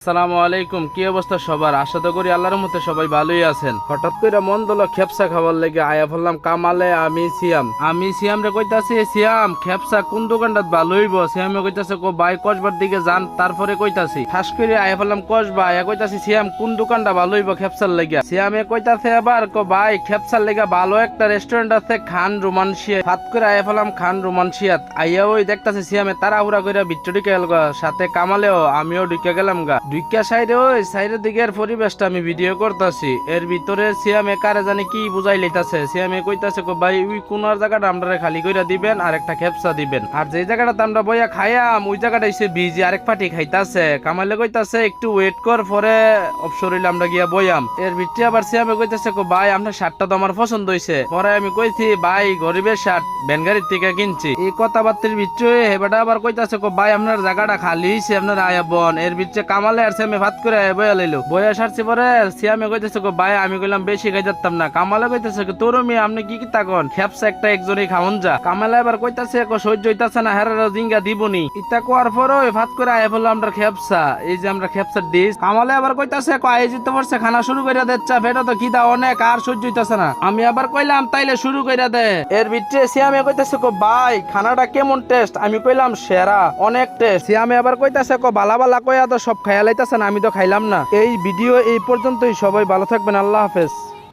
আসসালামু আলাইকুম। কি অবস্থা সবার? আশা তো করি আল্লাহর মতে সবাই ভালোই আছেন। হঠাৎ করে মন দল খেপসা খাবার লেগে আয়া বললাম কামালে আমি সিয়াম রে কইতাছি, সিয়াম খেপসা কোন দোকানটাত ভালো হইব? সিয়ামে কইতাছে কো ভাই কসবার দিকে যান, তারপরে কইতাছি ঠাস করে আয়া বললাম কসবা, আয়া কইতাছি সিয়াম কোন দোকানটা ভালো হইব খেপসার লেগে? সিয়ামে কইতাছে আবার কো ভাই খেপসার লেগে ভালো একটা রেস্টুরেন্ট আছে খান রোমানসিয়া। ফাত করে আয়া বললাম খান রোমানসিয়াত। আইয়া ওই দেখতাছে সিয়ামে তাড়াহুড়া করে ভিতরে ঢুকে গেল গা, সাথে কামালেও আমিও ঢুকে গেলাম গা। ঢুকিয়া সাইডে ওই সাইডের দিকের পরিবেশটা আমি ভিডিও করতেছি, এর ভিতরে সিয়ামে কারে জানি কি বুঝাই লইতাছে। সিয়ামে কইতাছে কো ভাই ওই কোনার জায়গাটা আমরা খালি কইরা দিবেন আর একটা খেপসা দিবেন, আর যে জায়গাটা আমরা বইয়া খাইয়াম ওই জায়গাটা এসে বিজি আরেক পাটি খাইতাছে। কামালে কইতাছে একটু ওয়েট কর, পরে অবসর হইলে আমরা গিয়া বইয়াম। এর ভিতরে আবার সিয়ামে কইতাছে কো ভাই আপনার শার্টটা তো আমার পছন্দ হইছে। পরে আমি কইছি ভাই গরিবের শার্ট ভ্যানগাড়ির থেকে কিনছি। এই কথাবার্তার ভিতরে হেবাটা আবার কইতাছে কো ভাই আপনার জায়গাটা খালি হইছে, আপনার আয়া বন। এর ভিতরে কামালে আর সিয়ামে ভাত করে বইয়া লইলো। বইয়া সারছি পরে সিয়ামে কইতেছে কো ভাই আমি কইলাম বেশি খাই যাতাম না। কামালে কইতেছে তোর মেয়ে আপনি কি তাকন খেপসা একটা একজনই খাওন যা। কামালে এবার কইতাছে কো সহ্য হইতাছে না, হেরারও জিঙ্গা দিবনি। ইতা কোয়ার পরে ভাত করে আয়া বললো আমরা খেপসা, এই যে আমরা খেপসার ডিশ। কামালে আবার কইতাছে কো আই যেতে পারছে খানা শুরু কইরা দেচ্ছা, ফেটা তো খিদা অনেক আর সহ্য হইতাছে না। আমি আবার কইলাম তাইলে শুরু কইরা দে। এর ভিতরে সিয়ামে কইতাছে কো ভাই খানাটা কেমন টেস্ট? আমি কইলাম সেরা, অনেক টেস্ট। সিয়ামে আবার কইতাছে কো বালা বালা কইয়া তো সব খাইয়া লাইতাছে না, আমি তো খাইলাম না। এই ভিডিও এই পর্যন্তই, সবাই ভালো থাকবেন, আল্লাহ হাফেজ।